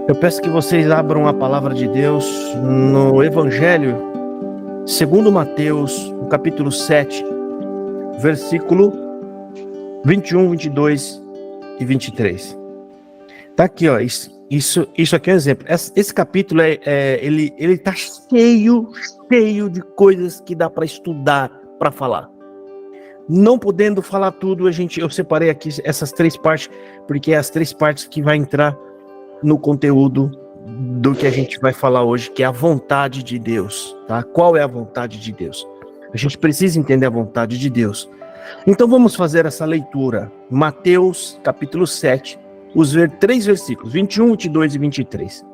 Eu peço que vocês abram a palavra de Deus no Evangelho segundo Mateus, no capítulo 7, versículo 21, 22 e 23. Tá aqui, ó, isso aqui é um exemplo. Esse capítulo, ele tá cheio de coisas que dá para estudar, para falar. Não podendo falar tudo, eu separei aqui essas três partes, porque é as três partes que vai entrar no conteúdo do que a gente vai falar hoje, que é a vontade de Deus, tá? Qual é a vontade de Deus? A gente precisa entender a vontade de Deus. Então vamos fazer essa leitura. Mateus, capítulo 7, três versículos, 21, 22 e 23.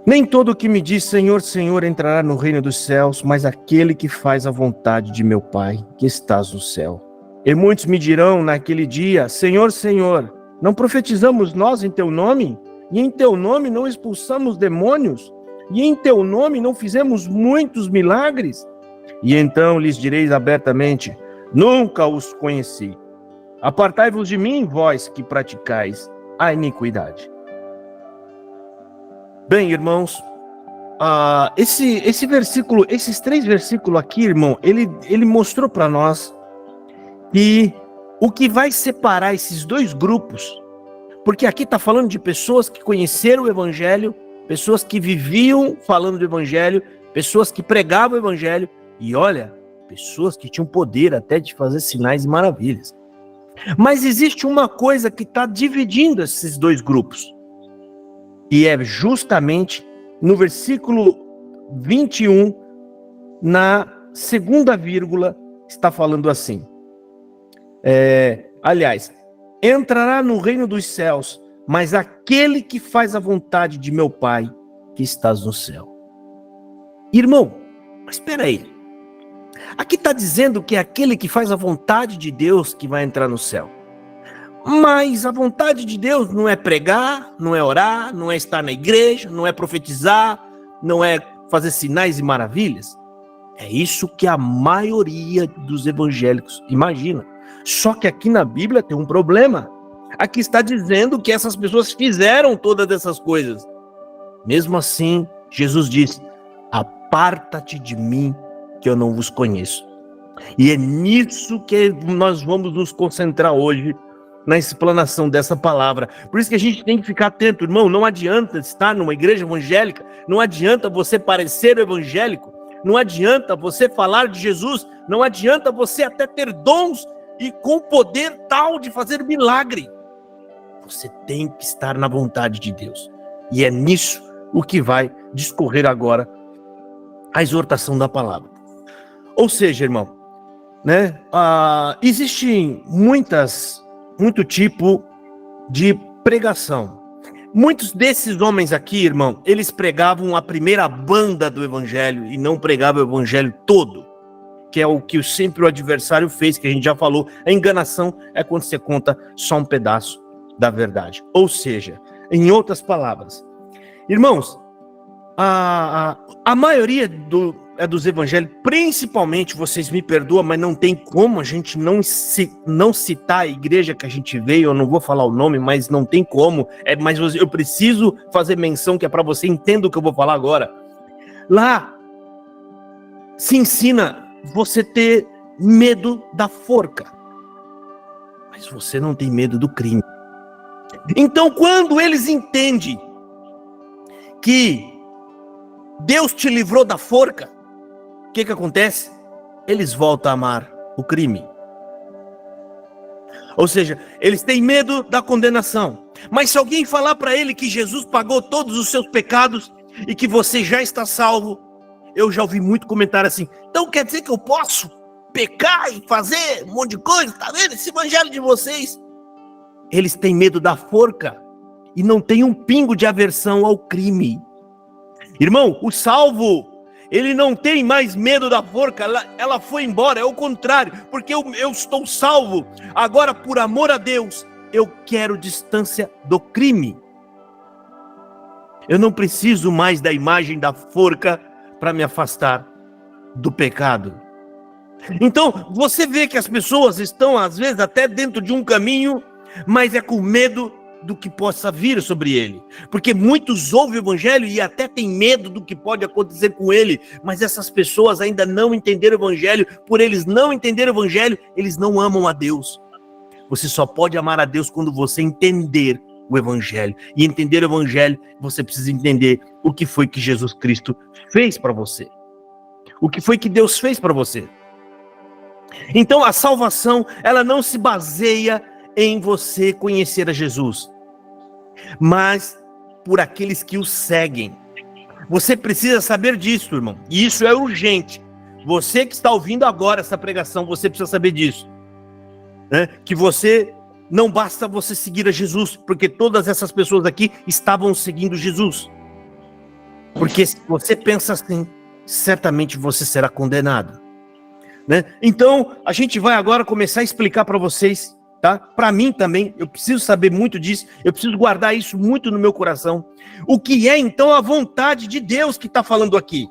Nem todo o que me diz Senhor, Senhor entrará no reino dos céus, mas aquele que faz a vontade de meu Pai, que estás no céu. E muitos me dirão naquele dia, Senhor, Senhor, não profetizamos nós em teu nome? E em teu nome não expulsamos demônios? E em teu nome não fizemos muitos milagres? E então lhes direis abertamente, nunca os conheci. Apartai-vos de mim, vós que praticais a iniquidade. Bem, irmãos, esse versículo, esses três versículos aqui, irmão, ele mostrou para nós que o que vai separar esses dois grupos, porque aqui está falando de pessoas que conheceram o Evangelho, pessoas que viviam falando do Evangelho, pessoas que pregavam o Evangelho, e olha, pessoas que tinham poder até de fazer sinais e maravilhas. Mas existe uma coisa que está dividindo esses dois grupos, e é justamente no versículo 21, na segunda vírgula, está falando assim. Entrará no reino dos céus, mas aquele que faz a vontade de meu Pai, que estás no céu. Irmão, mas espera aí. Aqui está dizendo que é aquele que faz a vontade de Deus que vai entrar no céu. Mas a vontade de Deus não é pregar, não é orar, não é estar na igreja, não é profetizar, não é fazer sinais e maravilhas. É isso que a maioria dos evangélicos imagina. Só que aqui na Bíblia tem um problema. Aqui está dizendo que essas pessoas fizeram todas essas coisas. Mesmo assim, Jesus diz, aparta-te de mim, que eu não vos conheço. E é nisso que nós vamos nos concentrar hoje, na explanação dessa palavra. Por isso que a gente tem que ficar atento, irmão. Não adianta estar numa igreja evangélica, não adianta você parecer evangélico, não adianta você falar de Jesus, não adianta você até ter dons e com poder tal de fazer milagre. Você tem que estar na vontade de Deus. E é nisso o que vai discorrer agora a exortação da palavra. Ou seja, irmão, né? Existem muito tipo de pregação. Muitos desses homens aqui, irmão, eles pregavam a primeira banda do evangelho e não pregavam o evangelho todo, que é o que sempre o adversário fez, que a gente já falou. A enganação é quando você conta só um pedaço da verdade. Ou seja, em outras palavras, irmãos, a maioria dos evangelhos, principalmente, vocês me perdoam, mas não tem como a gente não citar a igreja que a gente veio. Eu não vou falar o nome, mas não tem como. Mas eu preciso fazer menção, que é para você entender o que eu vou falar agora. Lá se ensina você ter medo da forca, mas você não tem medo do crime. Então, quando eles entendem que Deus te livrou da forca, o que acontece? Eles voltam a amar o crime. Ou seja, eles têm medo da condenação. Mas se alguém falar para ele que Jesus pagou todos os seus pecados e que você já está salvo, eu já ouvi muito comentário assim, então quer dizer que eu posso pecar e fazer um monte de coisa? Tá vendo? Esse evangelho de vocês. Eles têm medo da forca e não tem um pingo de aversão ao crime. Irmão, o salvo, ele não tem mais medo da forca, ela foi embora, é o contrário, porque eu estou salvo. Agora, por amor a Deus, eu quero distância do crime. Eu não preciso mais da imagem da forca para me afastar do pecado. Então, você vê que as pessoas estão, às vezes, até dentro de um caminho, mas é com medo do que possa vir sobre ele. Porque muitos ouvem o evangelho e até têm medo do que pode acontecer com ele, mas essas pessoas ainda não entenderam o evangelho. Por eles não entenderem o evangelho, eles não amam a Deus. Você só pode amar a Deus quando você entender o evangelho. E entender o evangelho, você precisa entender o que foi que Jesus Cristo fez para você. O que foi que Deus fez para você. Então a salvação, ela não se baseia em você conhecer a Jesus, mas por aqueles que o seguem. Você precisa saber disso, irmão. E isso é urgente. Você que está ouvindo agora essa pregação, você precisa saber disso. Que você, não basta você seguir a Jesus, porque todas essas pessoas aqui estavam seguindo Jesus. Porque se você pensa assim, certamente você será condenado. Então, a gente vai agora começar a explicar para vocês, tá? Para mim também, eu preciso saber muito disso, eu preciso guardar isso muito no meu coração. O que é então a vontade de Deus que está falando aqui?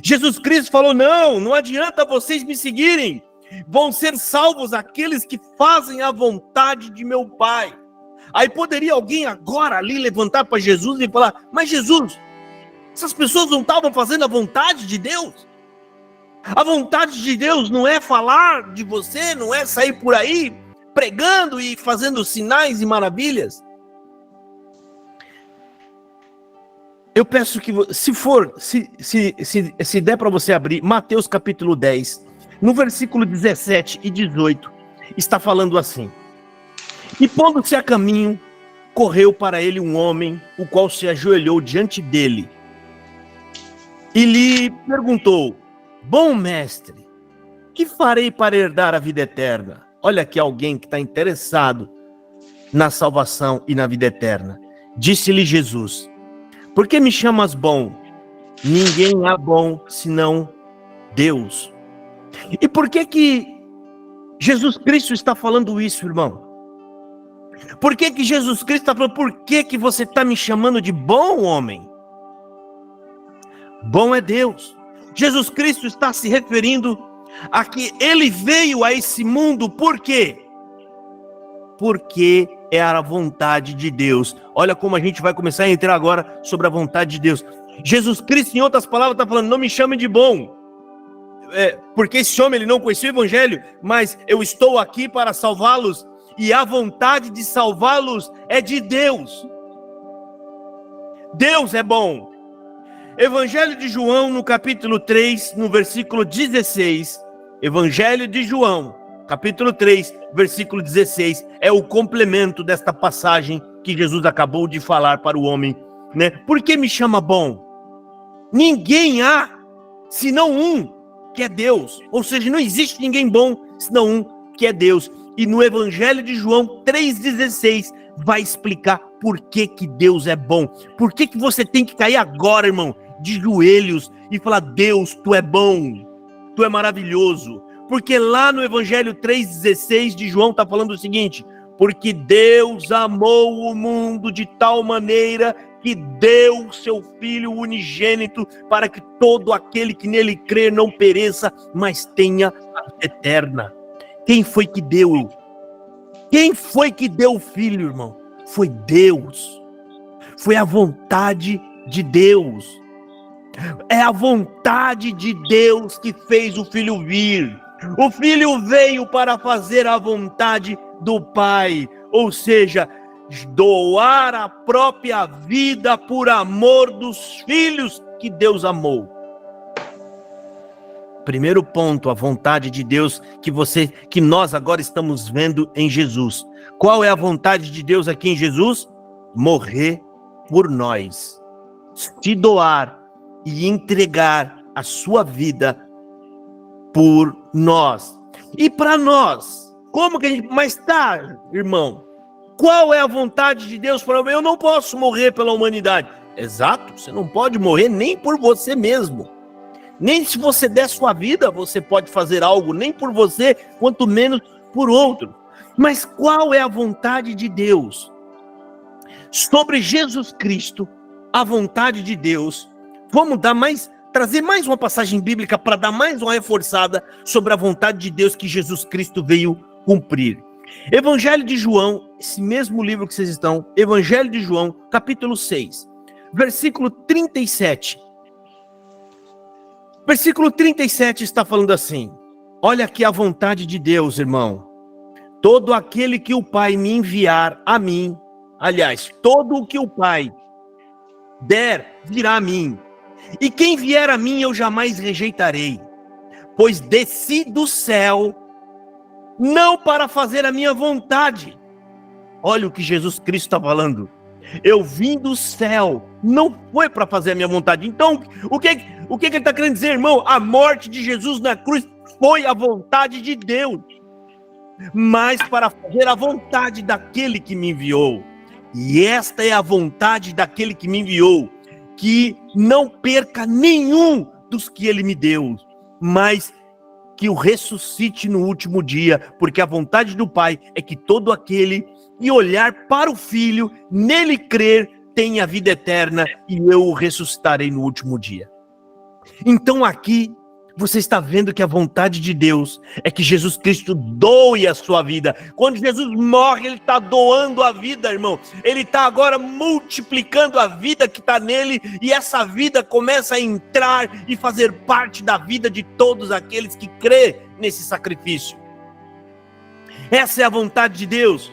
Jesus Cristo falou, não adianta vocês me seguirem. Vão ser salvos aqueles que fazem a vontade de meu Pai. Aí poderia alguém agora ali levantar para Jesus e falar, mas Jesus, essas pessoas não estavam fazendo a vontade de Deus? A vontade de Deus não é falar de você, não é sair por aí pregando e fazendo sinais e maravilhas? Eu peço que, se der para você abrir Mateus capítulo 10, no versículo 17 e 18, está falando assim: e pondo-se a caminho, correu para ele um homem, o qual se ajoelhou diante dele, e lhe perguntou, bom mestre, que farei para herdar a vida eterna? Olha aqui alguém que está interessado na salvação e na vida eterna. Disse-lhe Jesus, por que me chamas bom? Ninguém há bom senão Deus. E por que Jesus Cristo está falando isso, irmão? Por que Jesus Cristo está falando, por que você está me chamando de bom homem? Bom é Deus. Jesus Cristo está se referindo a que ele veio a esse mundo, por quê? Porque é a vontade de Deus. Olha como a gente vai começar a entrar agora sobre a vontade de Deus. Jesus Cristo, em outras palavras, está falando, não me chame de bom. Porque esse homem ele não conhecia o evangelho, mas eu estou aqui para salvá-los, e a vontade de salvá-los é de Deus. Deus é bom. Evangelho de João, no capítulo 3, no versículo 16, Evangelho de João, capítulo 3, versículo 16, é o complemento desta passagem que Jesus acabou de falar para o homem, né? Por que me chama bom? Ninguém há, senão um, que é Deus. Ou seja, não existe ninguém bom, senão um, que é Deus. E no Evangelho de João 3,16 vai explicar por que Deus é bom. Por que você tem que cair agora, irmão, de joelhos e falar, Deus, tu é bom, tu é maravilhoso. Porque lá no Evangelho 3,16 de João está falando o seguinte, porque Deus amou o mundo de tal maneira que deu seu Filho unigênito para que todo aquele que nele crer não pereça, mas tenha a vida eterna. Quem foi que deu? Quem foi que deu o Filho, irmão? Foi Deus. Foi a vontade de Deus. É a vontade de Deus que fez o Filho vir. O Filho veio para fazer a vontade do Pai, ou seja, doar a própria vida por amor dos filhos que Deus amou. Primeiro ponto, a vontade de Deus que nós agora estamos vendo em Jesus. Qual é a vontade de Deus aqui em Jesus? Morrer por nós, se doar e entregar a sua vida por nós. E para nós, como que a gente... Mas tá, irmão, qual é a vontade de Deus para mim? Eu não posso morrer pela humanidade. Exato, você não pode morrer nem por você mesmo. Nem se você der sua vida, você pode fazer algo, nem por você, quanto menos por outro. Mas qual é a vontade de Deus? Sobre Jesus Cristo, a vontade de Deus. Vamos trazer mais uma passagem bíblica para dar mais uma reforçada sobre a vontade de Deus que Jesus Cristo veio cumprir. Evangelho de João, esse mesmo livro que vocês estão, Evangelho de João, capítulo 6, versículo 37. Versículo 37 está falando assim: olha aqui a vontade de Deus, irmão. Todo aquele que o Pai me enviar a mim, aliás, todo o que o Pai der, virá a mim. E quem vier a mim eu jamais rejeitarei, pois desci do céu, não para fazer a minha vontade. Olha o que Jesus Cristo está falando. Eu vim do céu, não foi para fazer a minha vontade. Então, o que ele está querendo dizer, irmão? A morte de Jesus na cruz foi a vontade de Deus, mas para fazer a vontade daquele que me enviou. E esta é a vontade daquele que me enviou, que não perca nenhum dos que ele me deu, mas que o ressuscite no último dia, porque a vontade do Pai é que todo aquele que olhar para o Filho, nele crer, tenha vida eterna, e eu o ressuscitarei no último dia. Então aqui você está vendo que a vontade de Deus é que Jesus Cristo doe a sua vida. Quando Jesus morre, ele está doando a vida, irmão. Ele está agora multiplicando a vida que está nele, e essa vida começa a entrar e fazer parte da vida de todos aqueles que crê nesse sacrifício. Essa é a vontade de Deus.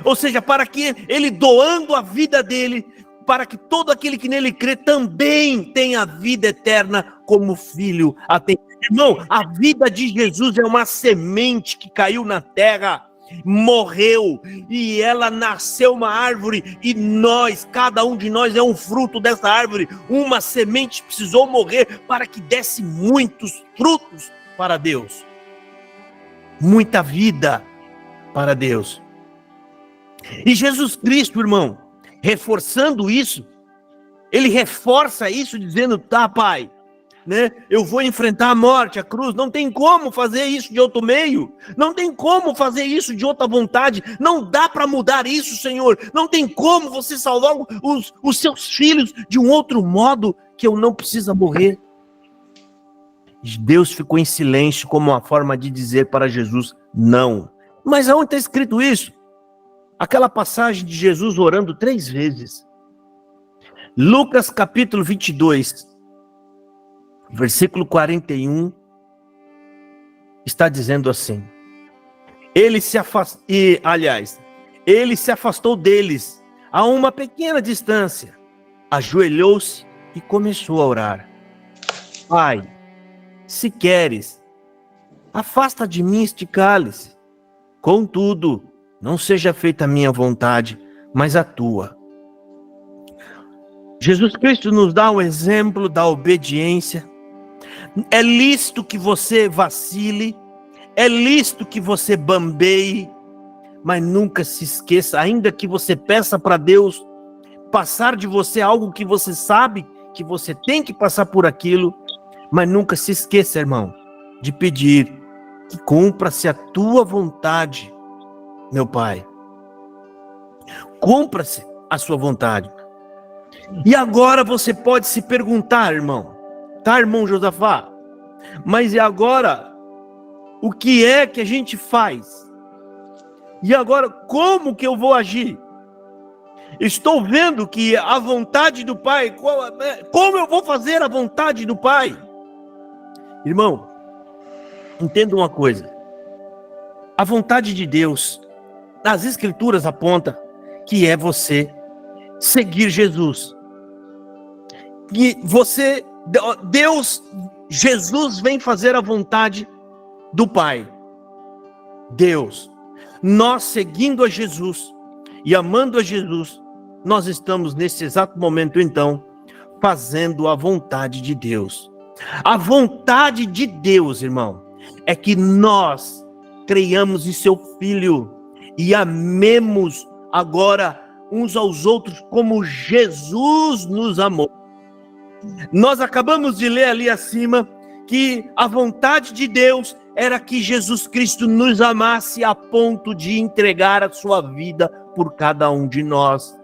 Ou seja, para que ele doando a vida dele, para que todo aquele que nele crê também tenha vida eterna como filho a tem. Irmão, a vida de Jesus é uma semente que caiu na terra, morreu, e ela nasceu uma árvore, e nós, cada um de nós é um fruto dessa árvore. Uma semente precisou morrer para que desse muitos frutos para Deus. Muita vida para Deus. E Jesus Cristo, irmão, reforçando isso, ele reforça isso dizendo, tá, Pai, né? Eu vou enfrentar a morte, a cruz, não tem como fazer isso de outro meio, não tem como fazer isso de outra vontade, não dá para mudar isso, Senhor, não tem como você salvar os seus filhos de um outro modo que eu não precisa morrer. Deus ficou em silêncio como uma forma de dizer para Jesus, não. Mas aonde está escrito isso? Aquela passagem de Jesus orando 3 vezes. Lucas capítulo 22, versículo 41, está dizendo assim: ele se afastou deles a uma pequena distância, ajoelhou-se e começou a orar. Pai, se queres, afasta de mim este cálice. Contudo, não seja feita a minha vontade, mas a tua. Jesus Cristo nos dá o exemplo da obediência. É lícito que você vacile, é lícito que você bambeie, mas nunca se esqueça, ainda que você peça para Deus passar de você algo que você sabe que você tem que passar por aquilo, mas nunca se esqueça, irmão, de pedir que cumpra-se a tua vontade, meu Pai. Cumpra-se a sua vontade. E agora você pode se perguntar, irmão, tá, irmão Josafá? Mas e agora? O que é que a gente faz? E agora, como que eu vou agir? Estou vendo que a vontade do Pai, como eu vou fazer a vontade do Pai? Irmão, entenda uma coisa. A vontade de Deus, as Escrituras apontam que é você seguir Jesus. E Jesus vem fazer a vontade do Pai. Deus, nós seguindo a Jesus e amando a Jesus, nós estamos nesse exato momento então fazendo a vontade de Deus. A vontade de Deus, irmão, é que nós creiamos em seu Filho e amemos agora uns aos outros como Jesus nos amou. Nós acabamos de ler ali acima que a vontade de Deus era que Jesus Cristo nos amasse a ponto de entregar a sua vida por cada um de nós.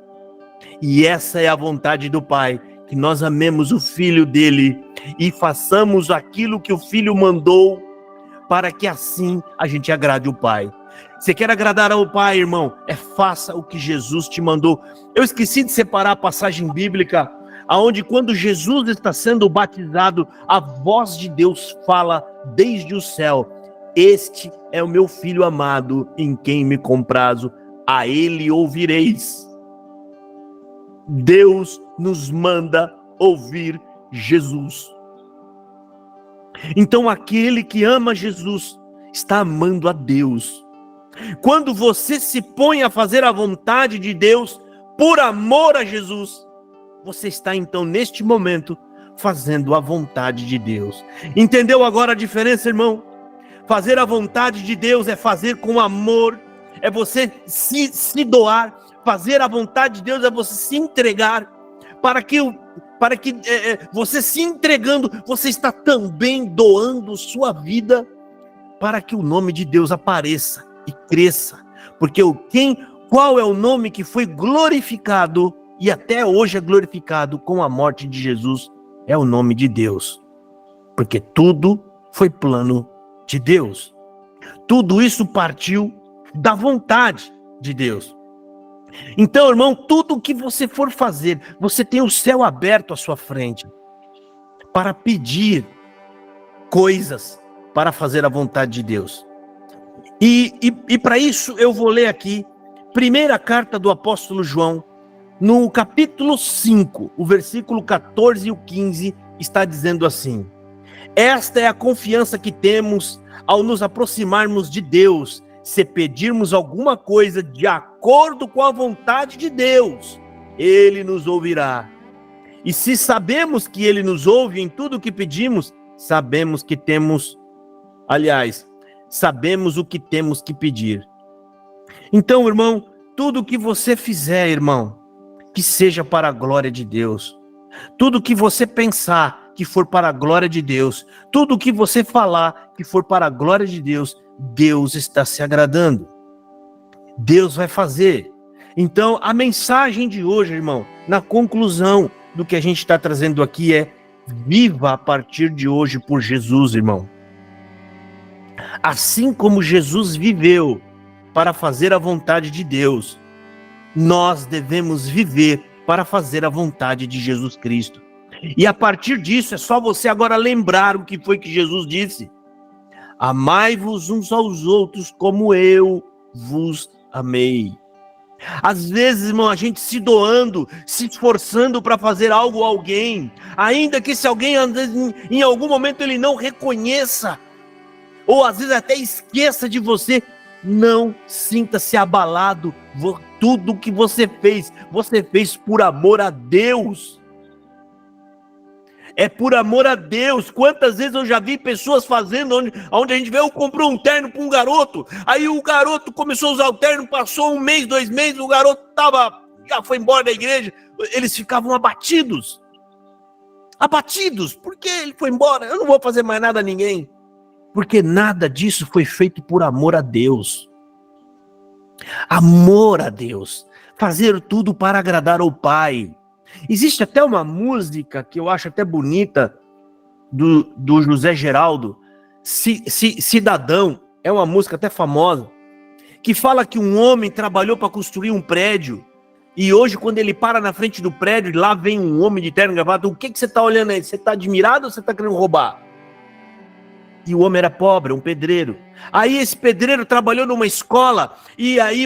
E essa é a vontade do Pai, que nós amemos o Filho dele e façamos aquilo que o Filho mandou, para que assim a gente agrade o Pai. Você quer agradar ao Pai, irmão? Faça o que Jesus te mandou. Eu esqueci de separar a passagem bíblica, aonde quando Jesus está sendo batizado, a voz de Deus fala desde o céu: este é o meu filho amado, em quem me comprazo, a ele ouvireis. Deus nos manda ouvir Jesus. Então aquele que ama Jesus está amando a Deus. Quando você se põe a fazer a vontade de Deus por amor a Jesus, você está então neste momento fazendo a vontade de Deus. Entendeu agora a diferença, irmão? Fazer a vontade de Deus é fazer com amor, é você se doar. Fazer a vontade de Deus é você se entregar, para que você se entregando, você está também doando sua vida para que o nome de Deus apareça e cresça. Porque qual é o nome que foi glorificado e até hoje é glorificado com a morte de Jesus? É o nome de Deus. Porque tudo foi plano de Deus. Tudo isso partiu da vontade de Deus. Então, irmão, tudo o que você for fazer, você tem o céu aberto à sua frente para pedir coisas para fazer a vontade de Deus. E para isso eu vou ler aqui, primeira carta do apóstolo João, no capítulo 5, o versículo 14 e o 15, está dizendo assim: esta é a confiança que temos ao nos aproximarmos de Deus, se pedirmos alguma coisa de acordo com a vontade de Deus, Ele nos ouvirá. E se sabemos que Ele nos ouve em tudo o que pedimos, sabemos o que temos que pedir. Então, irmão, tudo o que você fizer, irmão, que seja para a glória de Deus. Tudo o que você pensar que for para a glória de Deus, tudo o que você falar que for para a glória de Deus, Deus está se agradando. Deus vai fazer. Então, a mensagem de hoje, irmão, na conclusão do que a gente está trazendo aqui é: viva a partir de hoje por Jesus, irmão. Assim como Jesus viveu para fazer a vontade de Deus, nós devemos viver para fazer a vontade de Jesus Cristo. E a partir disso, é só você agora lembrar o que foi que Jesus disse: amai-vos uns aos outros como eu vos amei. Às vezes, irmão, a gente se doando, se esforçando para fazer algo a alguém, ainda que esse alguém, em algum momento, ele não reconheça, ou às vezes até esqueça de você, não sinta-se abalado. Tudo o que você fez por amor a Deus. É por amor a Deus. Quantas vezes eu já vi pessoas fazendo, onde a gente vê, eu comprou um terno para um garoto, aí o garoto começou a usar o terno, passou 1 mês, 2 meses, o garoto já foi embora da igreja, eles ficavam abatidos, porque ele foi embora, eu não vou fazer mais nada a ninguém, porque nada disso foi feito por amor a Deus. Amor a Deus, fazer tudo para agradar ao Pai. Existe até uma música que eu acho até bonita, do José Geraldo, Cidadão, é uma música até famosa, que fala que um homem trabalhou para construir um prédio, e hoje quando ele para na frente do prédio, lá vem um homem de terno e gravata. O que você está olhando aí? Você está admirado ou você está querendo roubar? E o homem era pobre, um pedreiro. Aí esse pedreiro trabalhou numa escola, e aí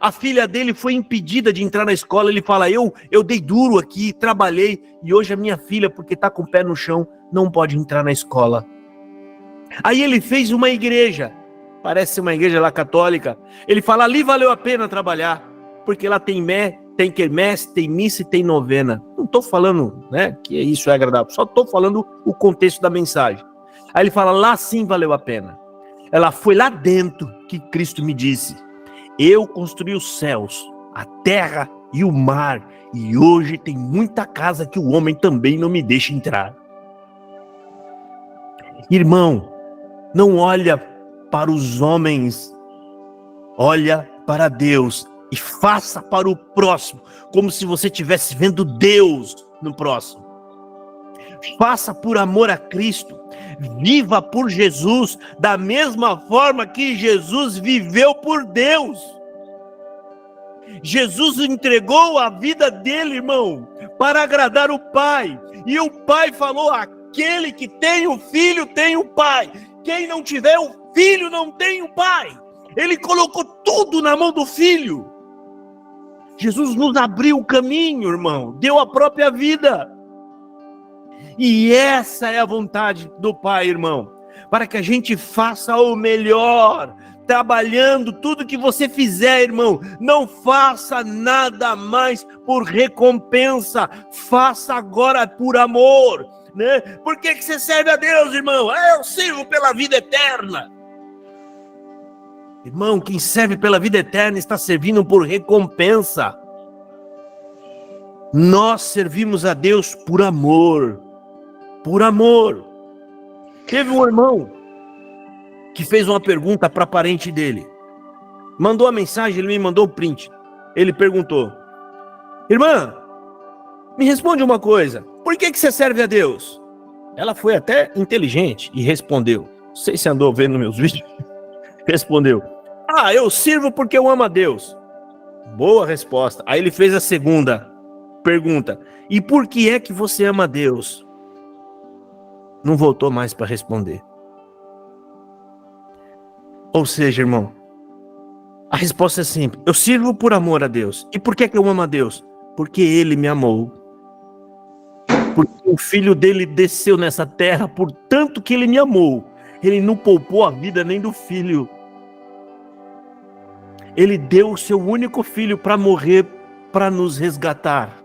a filha dele foi impedida de entrar na escola. Ele fala: eu dei duro aqui, trabalhei, e hoje a minha filha, porque está com o pé no chão, não pode entrar na escola. Aí ele fez uma igreja, parece uma igreja lá católica. Ele fala: ali valeu a pena trabalhar, porque lá tem quermesse, tem missa e tem novena. Não estou falando, né, que isso é agradável, só estou falando o contexto da mensagem. Aí ele fala: lá sim valeu a pena. Ela foi lá dentro que Cristo me disse: eu construí os céus, a terra e o mar, e hoje tem muita casa que o homem também não me deixa entrar. Irmão, não olha para os homens, olha para Deus e faça para o próximo, como se você estivesse vendo Deus no próximo. Faça por amor a Cristo. Viva por Jesus da mesma forma que Jesus viveu por Deus. Jesus entregou a vida dele, irmão, para agradar o Pai. E o Pai falou: aquele que tem o Filho tem o Pai. Quem não tiver o Filho não tem o Pai. Ele colocou tudo na mão do Filho. Jesus nos abriu o caminho, irmão. Deu a própria vida. E essa é a vontade do Pai, irmão. Para que a gente faça o melhor. Trabalhando, tudo que você fizer, irmão, não faça nada mais por recompensa, faça agora por amor, né? Por que você serve a Deus, irmão? Eu sirvo pela vida eterna. Irmão, quem serve pela vida eterna está servindo por recompensa. Nós servimos a Deus por amor, por amor. Teve um irmão que fez uma pergunta para parente dele. Mandou a mensagem, ele me mandou o print. Ele perguntou: irmã, me responde uma coisa. Por que você serve a Deus? Ela foi até inteligente e respondeu. Não sei se andou vendo meus vídeos. Respondeu: eu sirvo porque eu amo a Deus. Boa resposta. Aí ele fez a segunda pergunta: e por que é que você ama a Deus? Não voltou mais para responder. Ou seja, irmão, a resposta é simples. Eu sirvo por amor a Deus. E por que eu amo a Deus? Porque Ele me amou. Porque o Filho dele desceu nessa terra, por tanto que Ele me amou. Ele não poupou a vida nem do Filho. Ele deu o seu único Filho para morrer, para nos resgatar.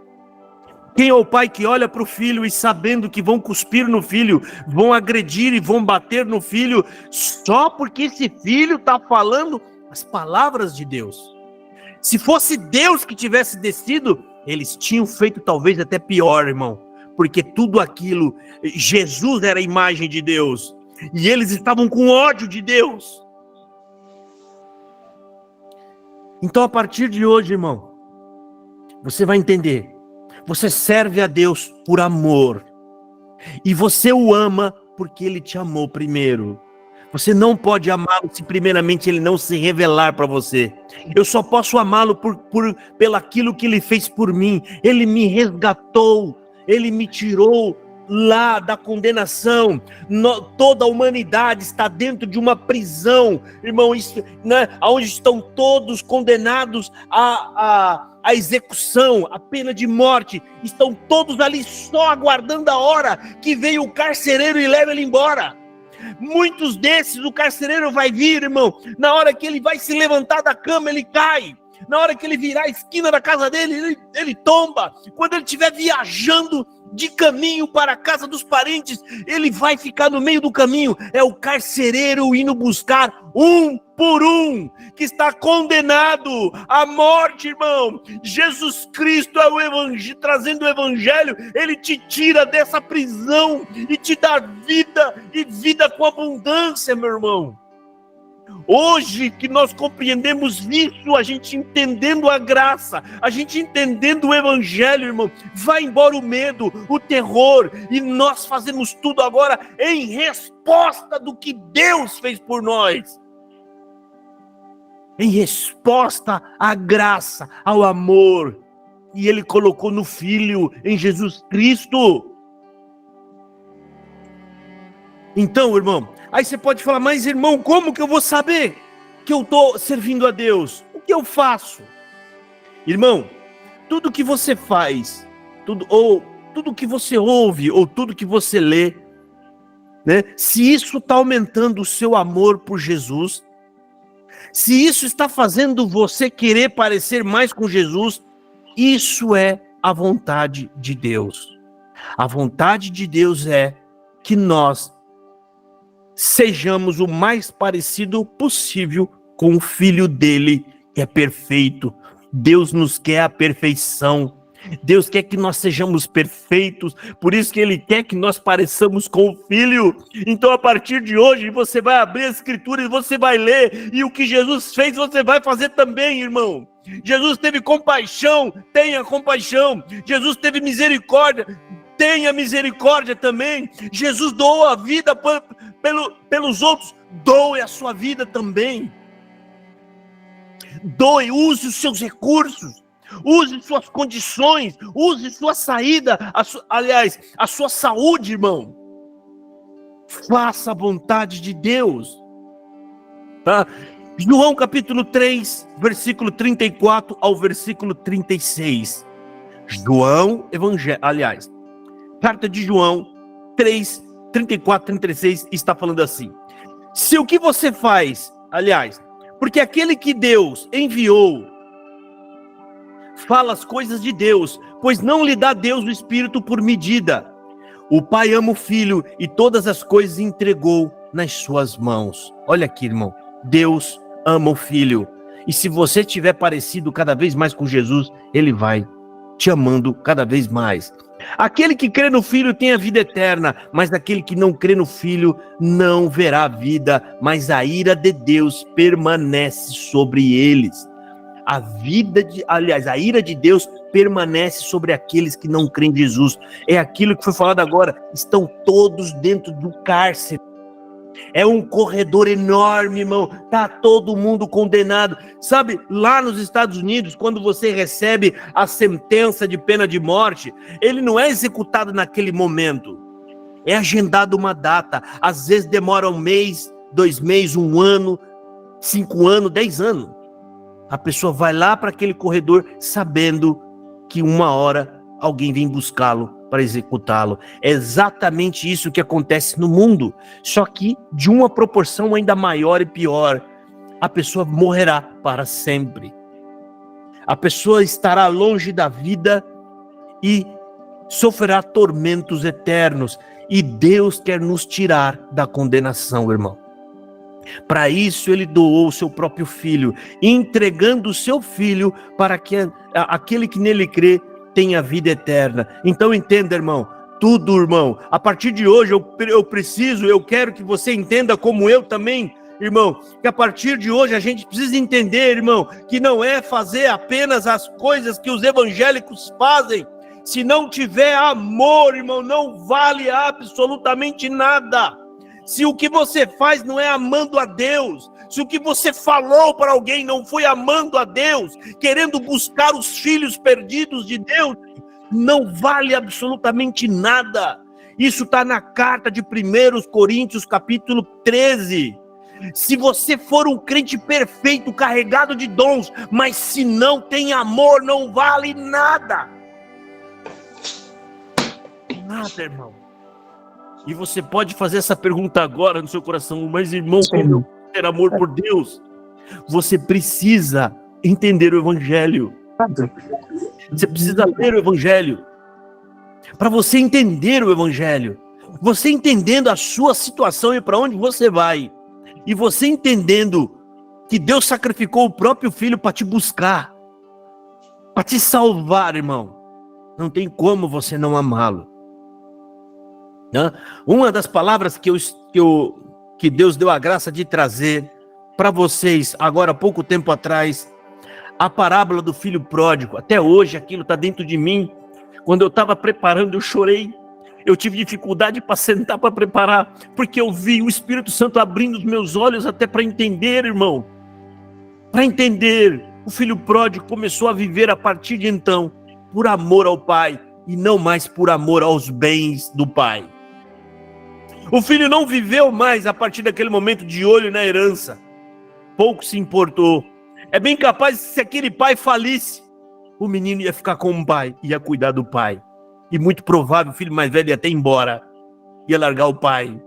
Quem é o pai que olha para o filho e sabendo que vão cuspir no filho, vão agredir e vão bater no filho, só porque esse filho está falando as palavras de Deus? Se fosse Deus que tivesse descido, eles tinham feito talvez até pior, irmão. Porque tudo aquilo, Jesus era a imagem de Deus. E eles estavam com ódio de Deus. Então, a partir de hoje, irmão, você vai entender. Você serve a Deus por amor. E você o ama porque Ele te amou primeiro. Você não pode amá-lo se primeiramente Ele não se revelar para você. Eu só posso amá-lo pelo aquilo que Ele fez por mim. Ele me resgatou. Ele me tirou lá da condenação. Toda a humanidade está dentro de uma prisão, irmão, onde estão todos condenados a execução, a pena de morte. Estão todos ali só aguardando a hora que venha o carcereiro e leve ele embora. Muitos desses, o carcereiro vai vir, irmão, na hora que ele vai se levantar da cama, ele cai. Na hora que ele virar a esquina da casa dele, ele tomba. Quando ele estiver viajando de caminho para a casa dos parentes, ele vai ficar no meio do caminho. É o carcereiro indo buscar um por um, que está condenado à morte, irmão. Jesus Cristo é o evangelho, trazendo o evangelho. Ele te tira dessa prisão e te dá vida, e vida com abundância, meu irmão. Hoje que nós compreendemos isso, a gente entendendo a graça, a gente entendendo o evangelho, irmão, vai embora o medo, o terror, e nós fazemos tudo agora em resposta do que Deus fez por nós. Em resposta à graça, ao amor, e Ele colocou no Filho, em Jesus Cristo. Então, irmão, aí você pode falar: mas irmão, como que eu vou saber que eu estou servindo a Deus? O que eu faço? Irmão, tudo que você faz, tudo que você ouve, ou tudo que você lê, né? Se isso está aumentando o seu amor por Jesus, se isso está fazendo você querer parecer mais com Jesus, isso é a vontade de Deus. A vontade de Deus é que nós sejamos o mais parecido possível com o Filho dele, que é perfeito. Deus nos quer a perfeição. Deus quer que nós sejamos perfeitos. Por isso que Ele quer que nós pareçamos com o Filho. Então, a partir de hoje, você vai abrir a Escritura e você vai ler. E o que Jesus fez, você vai fazer também, irmão. Jesus teve compaixão, tenha compaixão. Jesus teve misericórdia, tenha misericórdia também. Jesus doou a vida pelos outros, doe a sua vida também. Doe, use os seus recursos, use suas condições, use sua saída, aliás, a sua saúde, irmão. Faça a vontade de Deus. Tá? João capítulo 3, versículo 34 ao versículo 36. Carta de João 3, 34, 36 está falando assim: se o que você faz, porque aquele que Deus enviou fala as coisas de Deus, pois não lhe dá Deus o Espírito por medida. O Pai ama o Filho e todas as coisas entregou nas suas mãos. Olha aqui, irmão, Deus ama o Filho. E se você estiver parecido cada vez mais com Jesus, Ele vai te amando cada vez mais. Aquele que crê no Filho tem a vida eterna, mas aquele que não crê no Filho não verá a vida, mas a ira de Deus permanece sobre eles. A ira de Deus permanece sobre aqueles que não creem em Jesus. É aquilo que foi falado agora, estão todos dentro do cárcere. É um corredor enorme, irmão, tá todo mundo condenado. Sabe, lá nos Estados Unidos, quando você recebe a sentença de pena de morte, ele não é executado naquele momento. É agendado uma data, às vezes demora 1 mês, 2 meses, 1 ano, 5 anos, 10 anos. A pessoa vai lá para aquele corredor sabendo que uma hora alguém vem buscá-lo para executá-lo. É exatamente isso que acontece no mundo, só que de uma proporção ainda maior e pior. A pessoa morrerá para sempre. A pessoa estará longe da vida e sofrerá tormentos eternos. E Deus quer nos tirar da condenação, irmão. Para isso ele doou o seu próprio Filho, entregando o seu Filho para que aquele que nele crê tenha vida eterna. Então entenda, irmão, irmão, a partir de hoje eu quero que você entenda, como eu também, irmão, que a partir de hoje a gente precisa entender, irmão, que não é fazer apenas as coisas que os evangélicos fazem. Se não tiver amor, irmão, não vale absolutamente nada. Se o que você faz não é amando a Deus, se o que você falou para alguém não foi amando a Deus, querendo buscar os filhos perdidos de Deus, não vale absolutamente nada. Isso está na carta de 1 Coríntios capítulo 13. Se você for um crente perfeito, carregado de dons, mas se não tem amor, não vale nada. Nada, irmão. E você pode fazer essa pergunta agora no seu coração: mas irmão, como eu ter amor por Deus? Você precisa entender o Evangelho. Você precisa ler o Evangelho. Para você entender o Evangelho, você entendendo a sua situação e para onde você vai, e você entendendo que Deus sacrificou o próprio Filho para te buscar, para te salvar, irmão, não tem como você não amá-lo. Uma das palavras que Deus deu a graça de trazer para vocês, agora há pouco tempo atrás, a parábola do filho pródigo. Até hoje aquilo está dentro de mim. Quando eu estava preparando, eu chorei. Eu tive dificuldade para sentar para preparar, porque eu vi o Espírito Santo abrindo os meus olhos até para entender, irmão. Para entender, o filho pródigo começou a viver a partir de então por amor ao pai e não mais por amor aos bens do pai. O filho não viveu mais a partir daquele momento de olho na herança. Pouco se importou. É bem capaz que se aquele pai falisse, o menino ia ficar com o pai, ia cuidar do pai. E muito provável o filho mais velho ia até ir embora, ia largar o pai.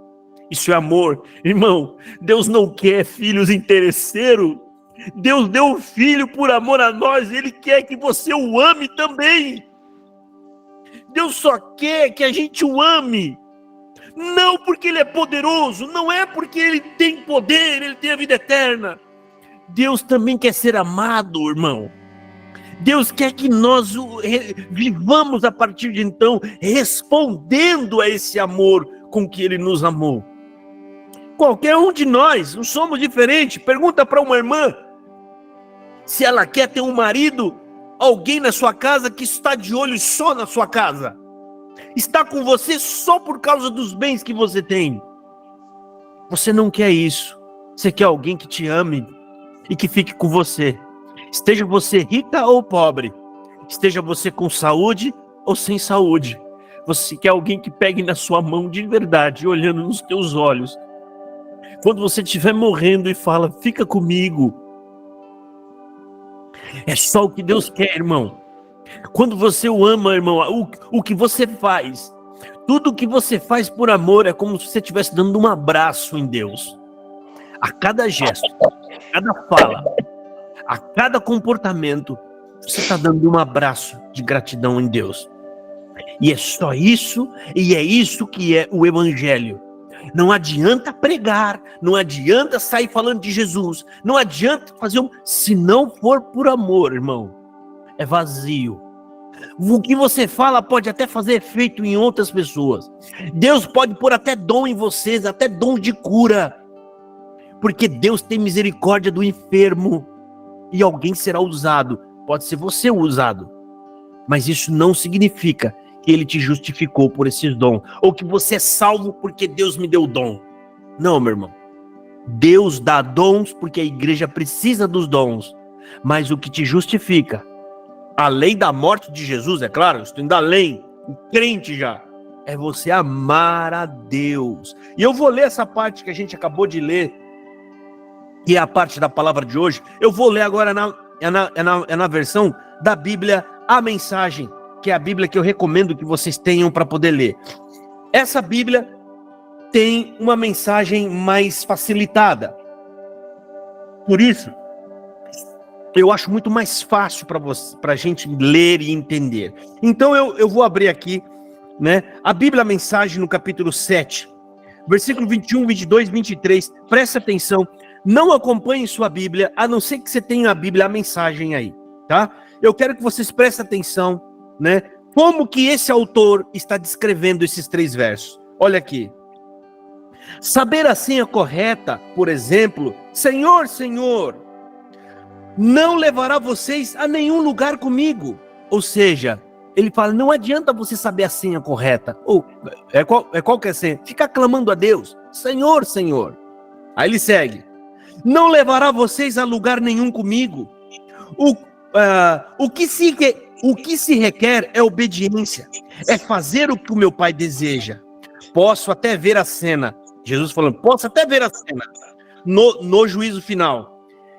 Isso é amor. Irmão, Deus não quer filhos interesseiros. Deus deu o filho por amor a nós. Ele quer que você o ame também. Deus só quer que a gente o ame. Não porque ele é poderoso, não é porque ele tem poder, ele tem a vida eterna. Deus também quer ser amado, irmão. Deus quer que nós vivamos a partir de então, respondendo a esse amor com que ele nos amou. Qualquer um de nós, não somos diferentes. Pergunta para uma irmã se ela quer ter um marido, alguém na sua casa que está de olho só na sua casa. Está com você só por causa dos bens que você tem. Você não quer isso. Você quer alguém que te ame e que fique com você. Esteja você rica ou pobre. Esteja você com saúde ou sem saúde. Você quer alguém que pegue na sua mão de verdade, olhando nos teus olhos. Quando você estiver morrendo e fala, fica comigo. É só o que Deus quer, irmão. Quando você o ama, irmão, o que você faz, tudo o que você faz por amor é como se você estivesse dando um abraço em Deus. A cada gesto, a cada fala, a cada comportamento, você está dando um abraço de gratidão em Deus. E é só isso, e é isso que é o evangelho. Não adianta pregar, não adianta sair falando de Jesus, não adianta fazer se não for por amor, irmão, é vazio. O que você fala pode até fazer efeito em outras pessoas. Deus pode pôr até dom em vocês, até dom de cura. Porque Deus tem misericórdia do enfermo. E alguém será usado. Pode ser você o usado. Mas isso não significa que Ele te justificou por esses dons. Ou que você é salvo porque Deus me deu dom. Não, meu irmão. Deus dá dons porque a igreja precisa dos dons. Mas o que te justifica, além da morte de Jesus, é claro, estou indo além, o crente já, é você amar a Deus. E eu vou ler essa parte que a gente acabou de ler, que é a parte da palavra de hoje. Eu vou ler agora na versão da Bíblia, a Mensagem, que é a Bíblia que eu recomendo que vocês tenham para poder ler. Essa Bíblia tem uma mensagem mais facilitada. Por isso, eu acho muito mais fácil para a gente ler e entender. Então eu vou abrir aqui, né, a Bíblia, a Mensagem, no capítulo 7, versículo 21, 22, 23. Presta atenção, não acompanhe sua Bíblia, a não ser que você tenha a Bíblia, a Mensagem aí, tá? Eu quero que vocês prestem atenção, né, como que esse autor está descrevendo esses 3 versos. Olha aqui. Saber a senha correta, por exemplo, Senhor, Senhor, não levará vocês a nenhum lugar comigo. Ou seja, ele fala, não adianta você saber a senha correta. Ou qual que é a senha? Fica clamando a Deus, Senhor, Senhor. Aí ele segue. Não levará vocês a lugar nenhum comigo. O que se requer é obediência. É fazer o que o meu Pai deseja. Posso até ver a cena. Jesus falando, posso até ver a cena. No juízo final.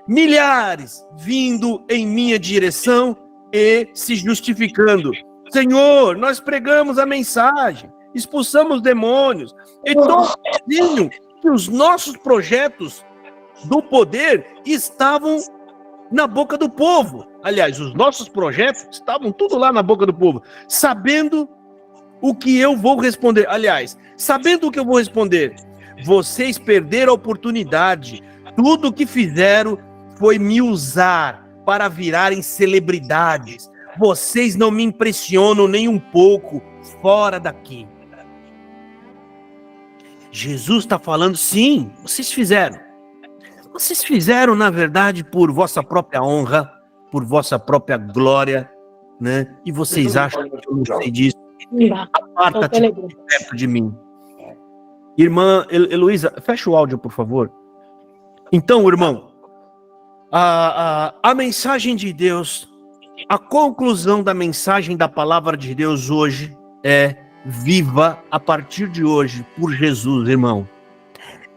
Milhares vindo em minha direção e se justificando. Senhor, nós pregamos a mensagem, expulsamos demônios, e todos diziam que os nossos projetos do poder estavam na boca do povo. Aliás, os nossos projetos estavam tudo lá na boca do povo, sabendo o que eu vou responder. Aliás, sabendo o que eu vou responder, vocês perderam a oportunidade. Tudo o que fizeram foi me usar para virarem celebridades. Vocês não me impressionam nem um pouco. Fora daqui. Jesus está falando, sim, vocês fizeram. Vocês fizeram, na verdade, por vossa própria honra, por vossa própria glória, né? E vocês acham que eu não sei disso? Aparta-te perto de mim. Irmã Heloísa, fecha o áudio, por favor. Então, irmão, a mensagem de Deus, a conclusão da mensagem da palavra de Deus hoje é: viva a partir de hoje por Jesus, irmão.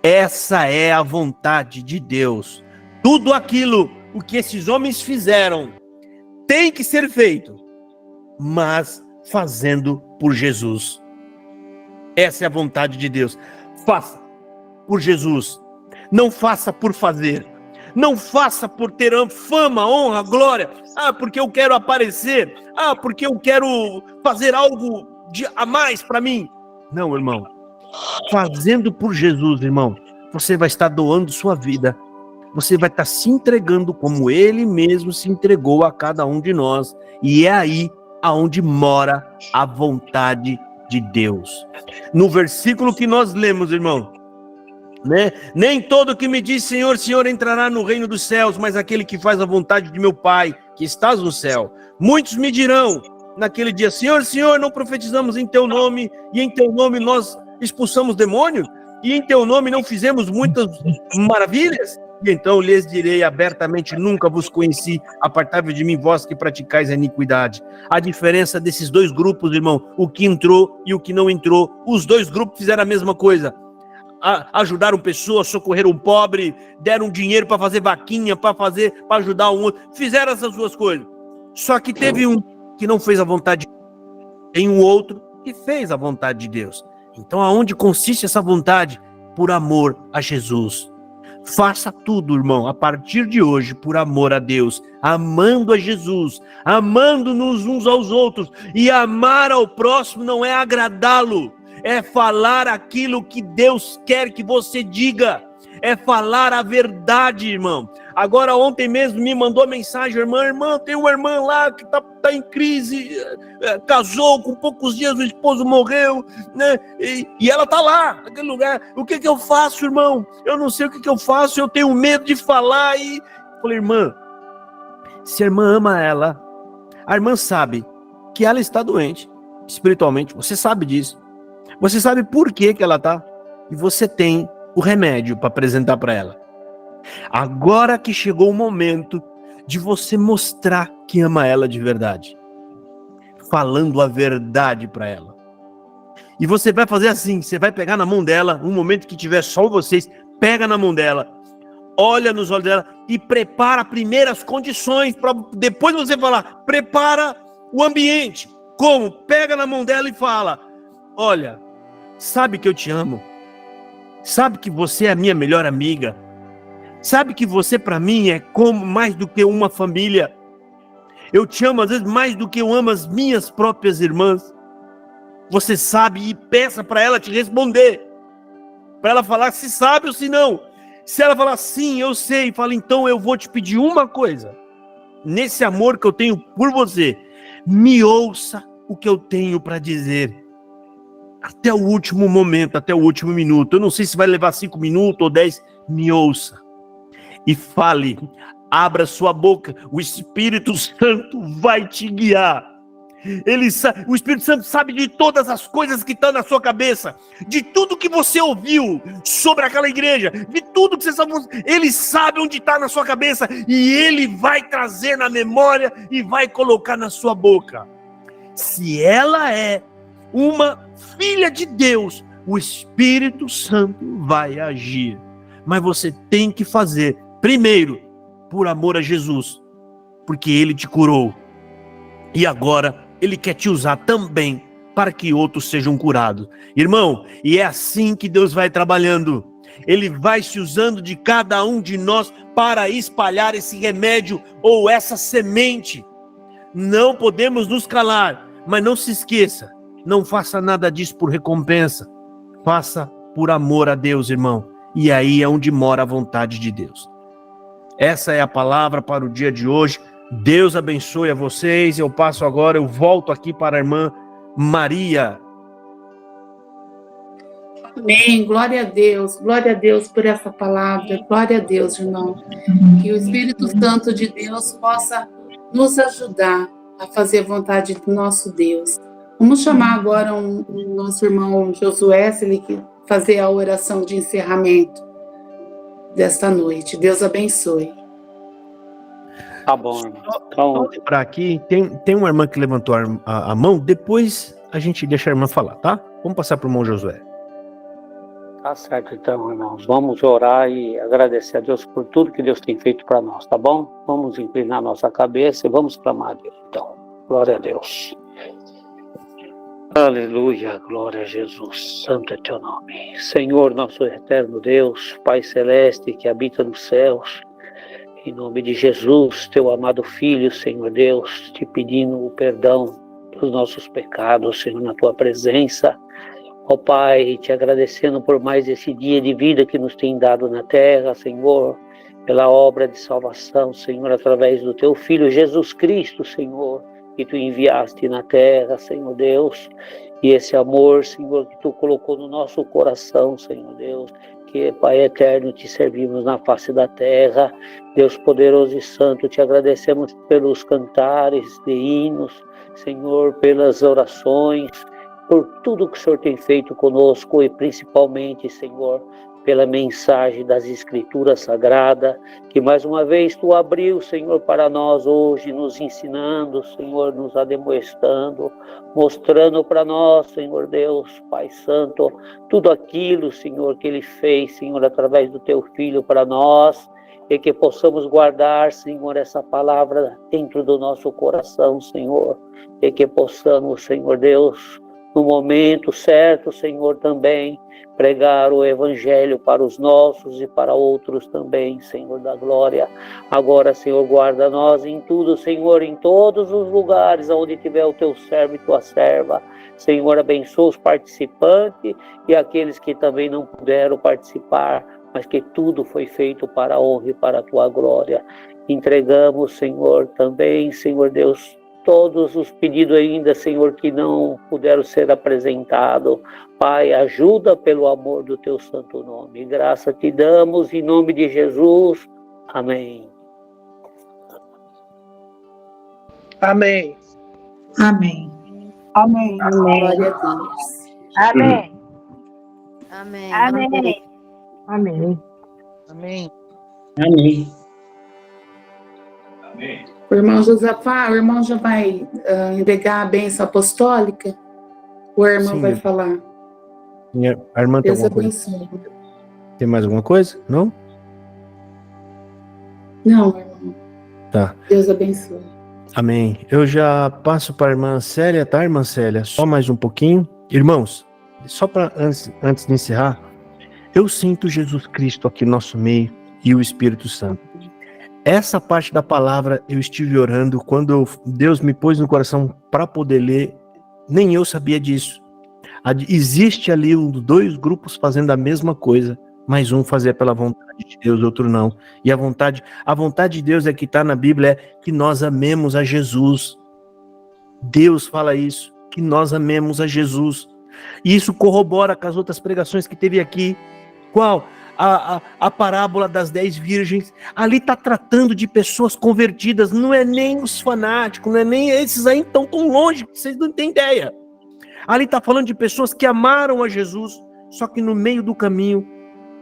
Essa é a vontade de Deus. Tudo aquilo o que esses homens fizeram tem que ser feito, mas fazendo por Jesus. Essa é a vontade de Deus. Faça por Jesus. Não faça por fazer. Não faça por ter fama, honra, glória. Porque eu quero aparecer. Porque eu quero fazer algo a mais para mim. Não, irmão. Fazendo por Jesus, irmão, você vai estar doando sua vida. Você vai estar se entregando como Ele mesmo se entregou a cada um de nós. E é aí aonde mora a vontade de Deus. No versículo que nós lemos, irmão, né? Nem todo que me diz Senhor, Senhor entrará no reino dos céus, mas aquele que faz a vontade de meu Pai, que estás no céu. Muitos me dirão, naquele dia: Senhor, Senhor, não profetizamos em teu nome, e em teu nome nós expulsamos demônios, e em teu nome não fizemos muitas maravilhas? E então lhes direi abertamente: nunca vos conheci, apartai-vos de mim, vós que praticais a iniquidade. A diferença desses dois grupos, irmão, o que entrou e o que não entrou, os dois grupos fizeram a mesma coisa. Ajudaram pessoas, socorreram um pobre, deram dinheiro para fazer vaquinha, para ajudar um outro, fizeram essas duas coisas. Só que teve um que não fez a vontade de Deus, tem um outro que fez a vontade de Deus. Então aonde consiste essa vontade? Por amor a Jesus. Faça tudo, irmão, a partir de hoje, por amor a Deus, amando a Jesus, amando-nos uns aos outros. E amar ao próximo não é agradá-lo, é falar aquilo que Deus quer que você diga, é falar a verdade, irmão. Agora, ontem mesmo me mandou mensagem: irmã, tem uma irmã lá que tá em crise, casou, com poucos dias o esposo morreu, né? E ela tá lá, naquele lugar. O que eu faço, irmão? Eu não sei o que eu faço, eu tenho medo de falar. E falei: irmã, se a irmã ama ela, a irmã sabe que ela está doente espiritualmente, você sabe disso. Você sabe por que ela tá, e você tem o remédio para apresentar para ela. Agora que chegou o momento de você mostrar que ama ela de verdade, falando a verdade para ela. E você vai fazer assim: você vai pegar na mão dela, um momento que tiver só vocês, pega na mão dela, olha nos olhos dela e prepara primeiras condições para depois você falar. Prepara o ambiente. Como? Pega na mão dela e fala: olha, sabe que eu te amo, sabe que você é a minha melhor amiga, sabe que você para mim é como mais do que uma família. Eu te amo às vezes mais do que eu amo as minhas próprias irmãs. Você sabe, e peça para ela te responder, para ela falar se sabe ou se não. Se ela falar sim, eu sei, fala: então eu vou te pedir uma coisa. Nesse amor que eu tenho por você, me ouça o que eu tenho para dizer. Até o último momento, até o último minuto. Eu não sei se vai levar 5 minutos ou 10. Me ouça e fale, abra sua boca. O Espírito Santo vai te guiar. O Espírito Santo sabe de todas as coisas que estão na sua cabeça, de tudo que você ouviu sobre aquela igreja, de tudo que você sabe. Ele sabe onde está na sua cabeça e ele vai trazer na memória e vai colocar na sua boca. Se ela é uma filha de Deus, o Espírito Santo vai agir. Mas você tem que fazer, primeiro, por amor a Jesus, porque ele te curou. E agora ele quer te usar também para que outros sejam curados. Irmão, e é assim que Deus vai trabalhando. Ele vai se usando de cada um de nós para espalhar esse remédio ou essa semente. Não podemos nos calar, mas não se esqueça, não faça nada disso por recompensa. Faça por amor a Deus, irmão. E aí é onde mora a vontade de Deus. Essa é a palavra para o dia de hoje. Deus abençoe a vocês. Eu volto aqui para a irmã Maria. Amém, glória a Deus por essa palavra, glória a Deus, irmão. Que o Espírito Santo de Deus possa nos ajudar a fazer a vontade do nosso Deus. Vamos chamar agora o nosso irmão Josué, se ele fazer a oração de encerramento desta noite. Deus abençoe. Tá bom, irmão. Só lembrar aqui, tem uma irmã que levantou a mão, depois a gente deixa a irmã falar, tá? Vamos passar para o irmão Josué. Tá certo, então, irmãos. Vamos orar e agradecer a Deus por tudo que Deus tem feito para nós, tá bom? Vamos inclinar nossa cabeça e vamos clamar a Deus, então. Glória a Deus. Aleluia, glória a Jesus, santo é teu nome. Senhor, nosso eterno Deus, Pai Celeste que habita nos céus, em nome de Jesus, teu amado Filho, Senhor Deus, te pedindo o perdão dos nossos pecados, Senhor, na tua presença. Ó Pai, te agradecendo por mais esse dia de vida que nos tem dado na terra, Senhor, pela obra de salvação, Senhor, através do teu Filho Jesus Cristo, Senhor, que tu enviaste na terra, Senhor Deus, e esse amor, Senhor, que tu colocou no nosso coração, Senhor Deus, que, Pai eterno, te servimos na face da terra. Deus poderoso e santo, te agradecemos pelos cantares de hinos, Senhor, pelas orações, por tudo que o Senhor tem feito conosco e principalmente, Senhor, pela mensagem das Escrituras Sagradas, que mais uma vez Tu abriu, Senhor, para nós hoje, nos ensinando, Senhor, nos ademoestando, mostrando para nós, Senhor Deus, Pai Santo, tudo aquilo, Senhor, que Ele fez, Senhor, através do Teu Filho para nós, e que possamos guardar, Senhor, essa palavra dentro do nosso coração, Senhor, e que possamos, Senhor Deus, no momento certo, Senhor, também pregar o Evangelho para os nossos e para outros também, Senhor da glória. Agora, Senhor, guarda nós em tudo, Senhor, em todos os lugares onde tiver o Teu servo e Tua serva. Senhor, abençoa os participantes e aqueles que também não puderam participar, mas que tudo foi feito para a honra e para a Tua glória. Entregamos, Senhor, também, Senhor Deus, todos os pedidos ainda, Senhor, que não puderam ser apresentados. Pai, ajuda pelo amor do Teu santo nome. Graça Te damos em nome de Jesus. Amém. Amém. Amém. Amém. Glória a Deus. Amém. Amém. Amém. Amém. Amém. Amém. O irmão Josafá, o irmão já vai entregar a bênção apostólica? O irmão Sim. vai falar. A irmã tem Deus alguma coisa? abençoe. Tem mais alguma coisa? Não? Não, irmão. Tá. Deus abençoe. Amém. Eu já passo para a irmã Célia, tá, irmã Célia? Só mais um pouquinho. Irmãos, só para antes de encerrar, eu sinto Jesus Cristo aqui no nosso meio e o Espírito Santo. Essa parte da palavra eu estive orando quando Deus me pôs no coração para poder ler, nem eu sabia disso. Existe ali dois grupos fazendo a mesma coisa, mas um fazia pela vontade de Deus, outro não. E a vontade de Deus é que está na Bíblia, é que nós amemos a Jesus. Deus fala isso, que nós amemos a Jesus. E isso corrobora com as outras pregações que teve aqui. Qual? A parábola das 10 virgens. Ali está tratando de pessoas convertidas, não é nem os fanáticos, não é nem esses aí tão longe, que vocês não têm ideia. Ali está falando de pessoas que amaram a Jesus, só que no meio do caminho,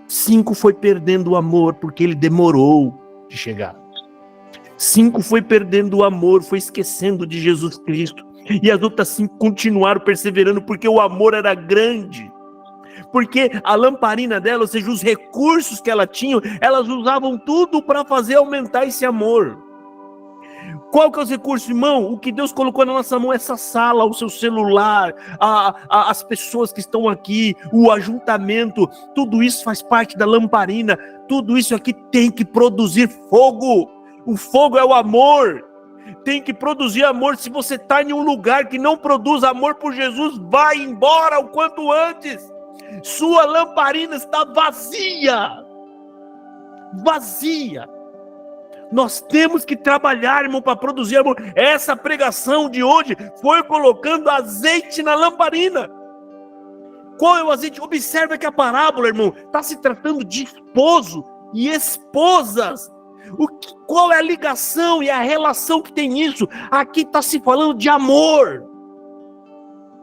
5 foi perdendo o amor, porque ele demorou de chegar. 5 foi perdendo o amor, foi esquecendo de Jesus Cristo. E as outras 5 continuaram perseverando, porque o amor era grande. Porque a lamparina dela, ou seja, os recursos que ela tinha, elas usavam tudo para fazer aumentar esse amor. Qual que é os recursos, irmão? O que Deus colocou na nossa mão, essa sala, o seu celular, as pessoas que estão aqui, o ajuntamento, tudo isso faz parte da lamparina, tudo isso aqui tem que produzir fogo. O fogo é o amor. Tem que produzir amor. Se você está em um lugar que não produz amor por Jesus, vai embora o quanto antes. Sua lamparina está vazia. Vazia. Nós temos que trabalhar, irmão, para produzir amor. Essa pregação de hoje foi colocando azeite na lamparina. Qual é o azeite? Observa que a parábola, irmão, está se tratando de esposo e esposas. Qual é a ligação e a relação que tem nisso? Aqui está se falando de amor.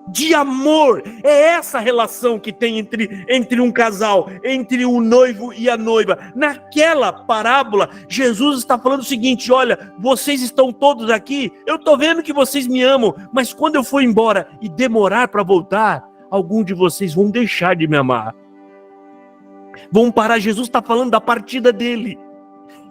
De amor. É essa relação que tem entre um casal, entre o noivo e a noiva. Naquela parábola, Jesus está falando o seguinte: olha, vocês estão todos aqui, eu estou vendo que vocês me amam, mas quando eu for embora e demorar para voltar, algum de vocês vão deixar de me amar. Vão parar. Jesus está falando da partida dele.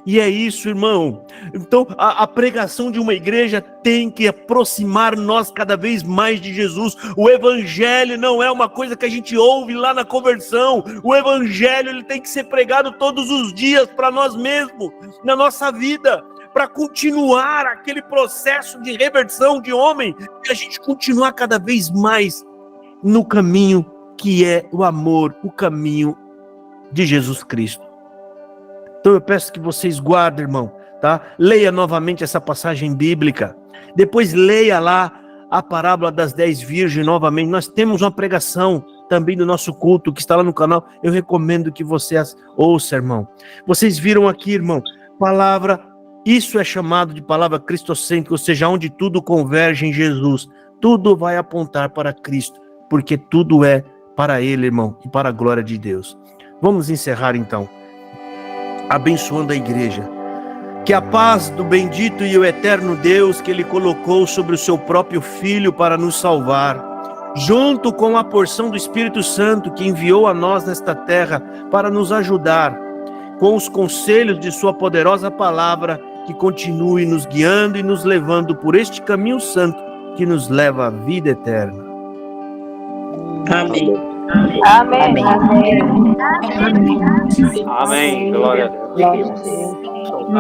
E é isso, irmão. Então, a pregação de uma igreja tem que aproximar nós cada vez mais de Jesus. O evangelho não é uma coisa que a gente ouve lá na conversão. O evangelho ele tem que ser pregado todos os dias para nós mesmos, na nossa vida, para continuar aquele processo de reversão de homem, e a gente continuar cada vez mais no caminho que é o amor, o caminho de Jesus Cristo. Então eu peço que vocês guardem, irmão, tá? Leia novamente essa passagem bíblica. Depois leia lá a parábola das 10 virgens novamente. Nós temos uma pregação também do nosso culto que está lá no canal. Eu recomendo que você ouça, irmão. Vocês viram aqui, irmão, palavra Isso é chamado de palavra cristocêntrica, ou seja, onde tudo converge em Jesus. Tudo vai apontar para Cristo, porque tudo é para Ele, irmão, e para a glória de Deus. Vamos encerrar então, abençoando a igreja. Que a paz do bendito e o eterno Deus que Ele colocou sobre o seu próprio Filho para nos salvar, junto com a porção do Espírito Santo que enviou a nós nesta terra para nos ajudar, com os conselhos de sua poderosa palavra, que continue nos guiando e nos levando por este caminho santo que nos leva à vida eterna. Amém. Amém. Amém. Glória a Deus. Glória a Deus.